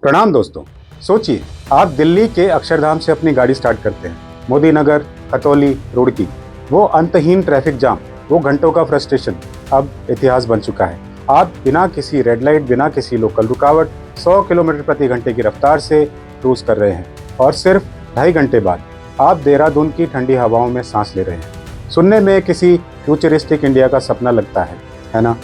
प्रणाम दोस्तों। सोचिए, आप दिल्ली के अक्षरधाम से अपनी गाड़ी स्टार्ट करते हैं। मोदी नगर, खतौली, रुड़की, वो अंतहीन ट्रैफिक जाम, वो घंटों का फ्रस्ट्रेशन अब इतिहास बन चुका है। आप बिना किसी रेड लाइट, बिना किसी लोकल रुकावट 100 किलोमीटर प्रति घंटे की रफ्तार से क्रूज कर रहे हैं और सिर्फ 2.5 घंटे बाद आप देहरादून की ठंडी हवाओं में सांस ले रहे हैं। सुनने में किसी फ्यूचरिस्टिक इंडिया का सपना लगता है ना?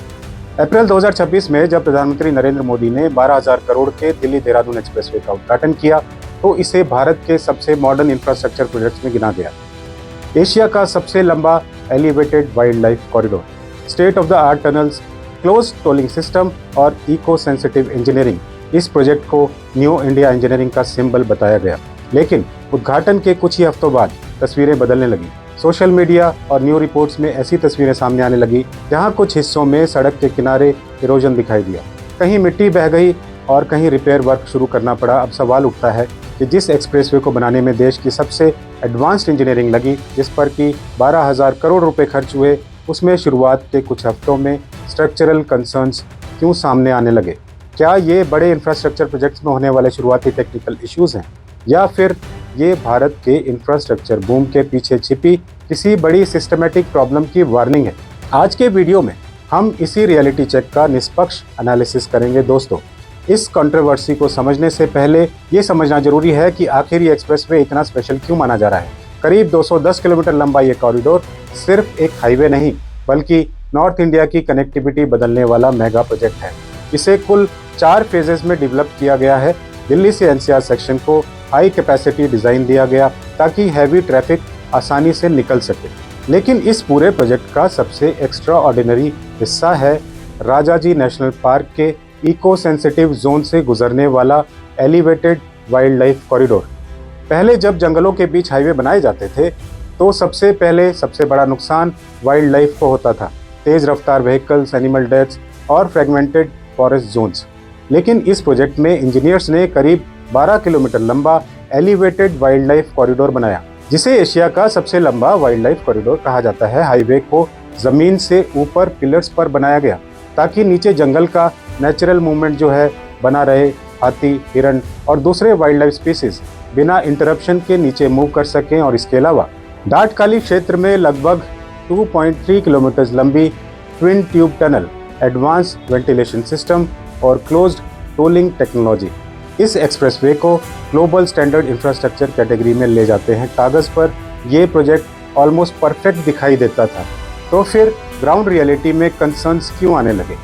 अप्रैल 2026 में जब प्रधानमंत्री नरेंद्र मोदी ने 12,000 करोड़ के दिल्ली देहरादून एक्सप्रेसवे का उद्घाटन किया तो इसे भारत के सबसे मॉडर्न इंफ्रास्ट्रक्चर प्रोजेक्ट्स में गिना गया। एशिया का सबसे लंबा elevated wild life corridor, state of the art tunnels, close tolling system और इको सेंसिटिव इंजीनियरिंग, इस प्रोजेक्ट को न्यू इंडिया इंजीनियरिंग का सिंबल बताया गया। लेकिन उद्घाटन के कुछ ही हफ्तों बाद तस्वीरें बदलने लगी। सोशल मीडिया और न्यू रिपोर्ट्स में ऐसी तस्वीरें सामने आने लगी जहां कुछ हिस्सों में सड़क के किनारे इरोजन दिखाई दिया, कहीं मिट्टी बह गई और कहीं रिपेयर वर्क शुरू करना पड़ा। अब सवाल उठता है कि जिस एक्सप्रेसवे को बनाने में देश की सबसे एडवांस्ड इंजीनियरिंग लगी, जिस पर कि 12,000 करोड़ रुपए खर्च हुए, उसमें शुरुआत के कुछ हफ्तों में स्ट्रक्चरल कंसर्न्स क्यों सामने आने लगे? क्या ये बड़े इंफ्रास्ट्रक्चर प्रोजेक्ट्स में होने वाले शुरुआती टेक्निकल इश्यूज हैं, या फिर ये भारत के इंफ्रास्ट्रक्चर बूम के पीछे छिपी किसी बड़ी सिस्टमेटिक प्रॉब्लम की वार्निंग है? आज के वीडियो में हम इसी रियलिटी चेक का निष्पक्ष एनालिसिस करेंगे। दोस्तों, इस कंट्रोवर्सी को समझने से पहले ये समझना जरूरी है कि आखिर ये एक्सप्रेसवे इतना स्पेशल क्यों माना जा रहा है। करीब 210 किलोमीटर लंबा ये कॉरिडोर सिर्फ एक हाईवे नहीं, बल्कि नॉर्थ इंडिया की कनेक्टिविटी बदलने वाला मेगा प्रोजेक्ट है। इसे कुल 4 फेजेस में डेवलप किया गया है। दिल्ली से एनसीआर सेक्शन को हाई कैपेसिटी डिज़ाइन दिया गया ताकि हैवी ट्रैफिक आसानी से निकल सके। लेकिन इस पूरे प्रोजेक्ट का सबसे एक्स्ट्रा ऑर्डिनरी हिस्सा है राजाजी नेशनल पार्क के इको सेंसिटिव जोन से गुजरने वाला एलिवेटेड वाइल्ड लाइफ कॉरिडोर। पहले जब जंगलों के बीच हाईवे बनाए जाते थे तो सबसे बड़ा नुकसान वाइल्ड लाइफ को होता था, तेज रफ्तार व्हीकल्स, एनिमल डेथ्स और फ्रेगमेंटेड फॉरेस्ट जोन्स। लेकिन इस प्रोजेक्ट में इंजीनियर्स ने करीब 12 किलोमीटर लंबा एलिवेटेड वाइल्ड लाइफ कॉरिडोर बनाया, जिसे एशिया का सबसे लंबा वाइल्ड लाइफ कॉरिडोर कहा जाता है। हाईवे को जमीन से ऊपर पिलर्स पर बनाया गया ताकि नीचे जंगल का नेचुरल मूवमेंट जो है बना रहे। हाथी, हिरण और दूसरे वाइल्ड लाइफ स्पीसीज बिना इंटरप्शन के नीचे मूव कर सकें। और इसके अलावा डाटखाली क्षेत्र में लगभग 2.3 किलोमीटर लंबी twin tube tunnel, advance ventilation system और क्लोज्ड टोलिंग टेक्नोलॉजी इस एक्सप्रेसवे को ग्लोबल स्टैंडर्ड इंफ्रास्ट्रक्चर कैटेगरी में ले जाते हैं। कागज़ पर ये प्रोजेक्ट ऑलमोस्ट परफेक्ट दिखाई देता था, तो फिर ग्राउंड रियलिटी में कंसर्न्स क्यों आने लगे?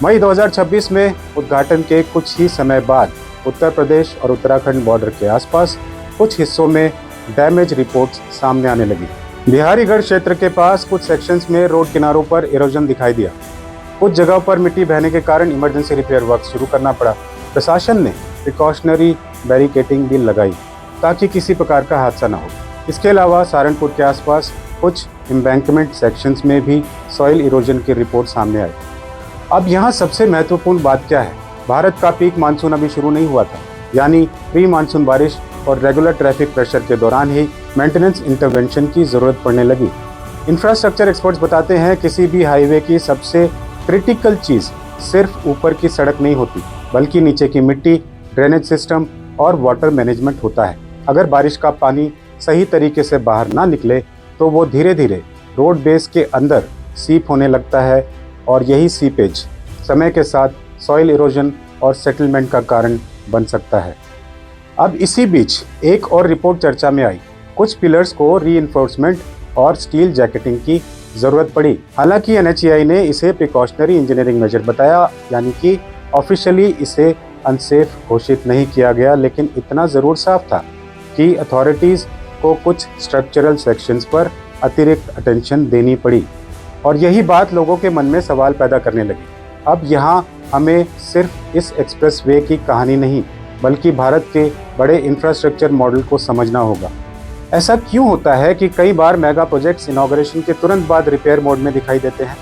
मई 2026 में उद्घाटन के कुछ ही समय बाद उत्तर प्रदेश और उत्तराखंड बॉर्डर के आसपास कुछ हिस्सों में डैमेज रिपोर्ट्स सामने आने लगी। बिहारीगढ़ क्षेत्र के पास कुछ सेक्शंस में रोड किनारों पर इरोजन दिखाई दिया। कुछ जगहों पर मिट्टी बहने के कारण इमरजेंसी रिपेयर वर्क शुरू करना पड़ा। प्रशासन ने प्रिकॉशनरी बैरिकेडिंग भी लगाई ताकि किसी प्रकार का हादसा न हो। इसके अलावा सहारनपुर के आसपास कुछ एम्बैंकमेंट सेक्शंस में भी सॉइल इरोजन की रिपोर्ट सामने आई। अब यहाँ सबसे महत्वपूर्ण बात क्या है? भारत का पीक मानसून अभी शुरू नहीं हुआ था, यानी प्री मानसून बारिश और रेगुलर ट्रैफिक प्रेशर के दौरान ही मेंटेनेंस इंटरवेंशन की जरूरत पड़ने लगी। इंफ्रास्ट्रक्चर एक्सपर्ट्स बताते हैं किसी भी हाईवे की सबसे क्रिटिकल चीज़ सिर्फ ऊपर की सड़क नहीं होती, बल्कि नीचे की मिट्टी, ड्रेनेज सिस्टम और वाटर मैनेजमेंट होता है। अगर बारिश का पानी सही तरीके से बाहर ना निकले तो वो धीरे धीरे रोड बेस के अंदर सीप होने लगता है और यही सीपेज समय के साथ सॉइल इरोजन और सेटलमेंट का कारण बन सकता है। अब इसी बीच एक और रिपोर्ट चर्चा में आई। कुछ पिलर्स को रीइंफोर्समेंट और स्टील जैकेटिंग की ज़रूरत पड़ी। हालांकि एनएचएआई ने इसे प्रिकॉशनरी इंजीनियरिंग मेजर बताया, यानी कि ऑफिशियली इसे अनसेफ घोषित नहीं किया गया। लेकिन इतना ज़रूर साफ था कि अथॉरिटीज़ को कुछ स्ट्रक्चरल सेक्शंस पर अतिरिक्त अटेंशन देनी पड़ी और यही बात लोगों के मन में सवाल पैदा करने लगी। अब यहाँ हमें सिर्फ इस एक्सप्रेसवे की कहानी नहीं, बल्कि भारत के बड़े इंफ्रास्ट्रक्चर मॉडल को समझना होगा। ऐसा क्यों होता है कि कई बार मेगा प्रोजेक्ट्स इनॉग्रेशन के तुरंत बाद रिपेयर मोड में दिखाई देते हैं?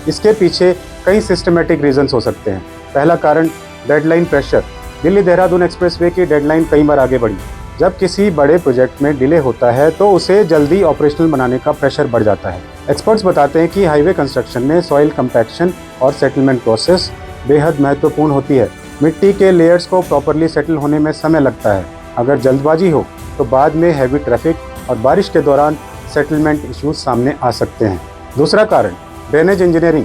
इसके पीछे कई सिस्टमेटिक रीजंस हो सकते हैं। पहला कारण deadline pressure. Delhi Dehradun expressway की डेडलाइन कई बार आगे बढ़ी। जब किसी बड़े प्रोजेक्ट में डिले होता है तो उसे जल्दी ऑपरेशनल बनाने का प्रेशर बढ़ जाता है। एक्सपर्ट्स बताते हैं कि हाईवे कंस्ट्रक्शन में सॉइल कंपैक्शन और सेटलमेंट प्रोसेस बेहद महत्वपूर्ण होती है। मिट्टी के लेयर्स को प्रॉपरली सेटल होने में समय लगता है। अगर जल्दबाजी हो तो बाद में हैवी ट्रैफिक और बारिश के दौरान सेटलमेंट इश्यूज सामने आ सकते हैं। दूसरा कारण ड्रेनेज इंजीनियरिंग।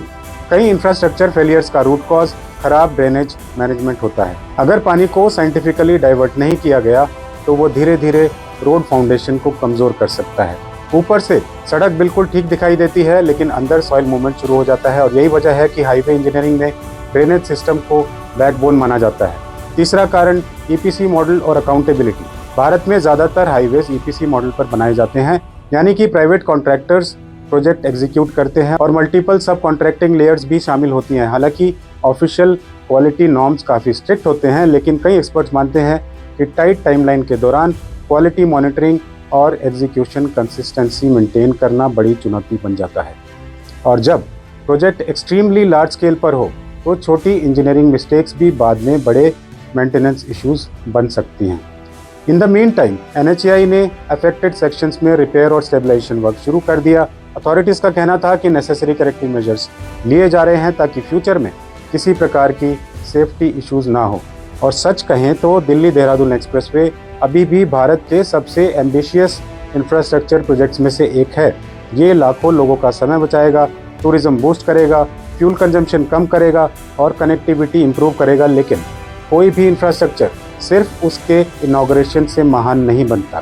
कई इंफ्रास्ट्रक्चर फेलियर्स का रूट कॉज खराब ड्रेनेज मैनेजमेंट होता है। अगर पानी को साइंटिफिकली डाइवर्ट नहीं किया गया तो वो धीरे धीरे रोड फाउंडेशन को कमज़ोर कर सकता है। ऊपर से सड़क बिल्कुल ठीक दिखाई देती है, लेकिन अंदर सॉइल मूवमेंट शुरू हो जाता है और यही वजह है कि हाईवे इंजीनियरिंग में ड्रेनेज सिस्टम को बैकबोन माना जाता है। तीसरा कारण ईपीसी मॉडल और अकाउंटेबिलिटी। भारत में ज़्यादातर हाईवेज ईपीसी मॉडल पर बनाए जाते हैं, यानी कि प्राइवेट कॉन्ट्रैक्टर्स प्रोजेक्ट एग्जीक्यूट करते हैं और मल्टीपल सब कॉन्ट्रैक्टिंग लेयर्स भी शामिल होती हैं। हालांकि ऑफिशियल क्वालिटी नॉर्म्स काफ़ी स्ट्रिक्ट होते हैं, लेकिन कई एक्सपर्ट्स मानते हैं कि टाइट टाइमलाइन के दौरान क्वालिटी मॉनिटरिंग और एग्जीक्यूशन कंसिस्टेंसी मेंटेन करना बड़ी चुनौती बन जाता है। और जब प्रोजेक्ट एक्सट्रीमली लार्ज स्केल पर हो तो छोटी इंजीनियरिंग मिस्टेक्स भी बाद में बड़े मेंटेनेंस इश्यूज बन सकती हैं। In the mean time NHAI ने अफेक्टेड सेक्शंस में रिपेयर और स्टेबलाइजेशन वर्क शुरू कर दिया। अथॉरिटीज़ का कहना था कि नेसेसरी करेक्टिव मेजर्स लिए जा रहे हैं ताकि फ्यूचर में किसी प्रकार की सेफ्टी इश्यूज ना हो। और सच कहें तो दिल्ली देहरादून एक्सप्रेसवे अभी भी भारत के सबसे एम्बिशियस इंफ्रास्ट्रक्चर प्रोजेक्ट्स में से एक है। ये लाखों लोगों का समय बचाएगा, टूरिज्म बूस्ट करेगा, फ्यूल कंजम्पशन कम करेगा और कनेक्टिविटी इंप्रूव करेगा। लेकिन कोई भी इंफ्रास्ट्रक्चर सिर्फ उसके इनॉग्रेशन से महान नहीं बनता।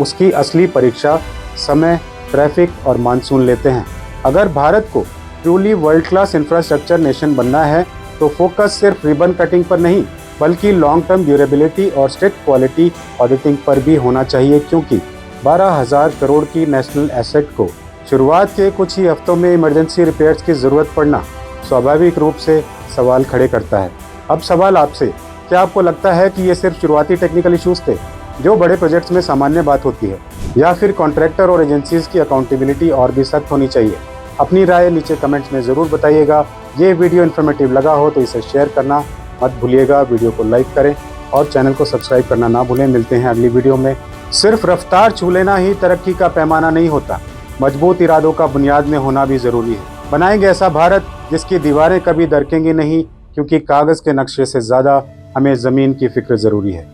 उसकी असली परीक्षा समय, ट्रैफिक और मानसून लेते हैं। अगर भारत को truly world class infrastructure nation बनना है तो फोकस सिर्फ रिबन कटिंग पर नहीं बल्कि लॉन्ग टर्म ड्यूरेबिलिटी और स्ट्रिक्ट क्वालिटी ऑडिटिंग पर भी होना चाहिए, क्योंकि 12,000 करोड़ की नेशनल एसेट को शुरुआत के कुछ ही हफ्तों में इमरजेंसी रिपेयर्स की ज़रूरत पड़ना स्वाभाविक रूप से सवाल खड़े करता है। अब सवाल आपसे, क्या आपको लगता है कि ये सिर्फ शुरुआती टेक्निकल इश्यूज थे जो बड़े प्रोजेक्ट्स में सामान्य बात होती है, या फिर कॉन्ट्रैक्टर और एजेंसीज की अकाउंटेबिलिटी और भी सख्त होनी चाहिए? अपनी राय नीचे कमेंट्स में ज़रूर बताइएगा। ये वीडियो इन्फॉर्मेटिव लगा हो तो इसे शेयर करना मत भूलिएगा, वीडियो को लाइक करें और चैनल को सब्सक्राइब करना ना भूलें। मिलते हैं अगली वीडियो में। सिर्फ रफ्तार छू लेना ही तरक्की का पैमाना नहीं होता, मजबूत इरादों का बुनियाद में होना भी ज़रूरी है। बनाएंगे ऐसा भारत जिसकी दीवारें कभी दरकेंगी नहीं, क्योंकि कागज़ के नक्शे से ज़्यादा हमें ज़मीन की फ़िक्र ज़रूरी है।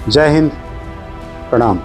जय हिंद, प्रणाम।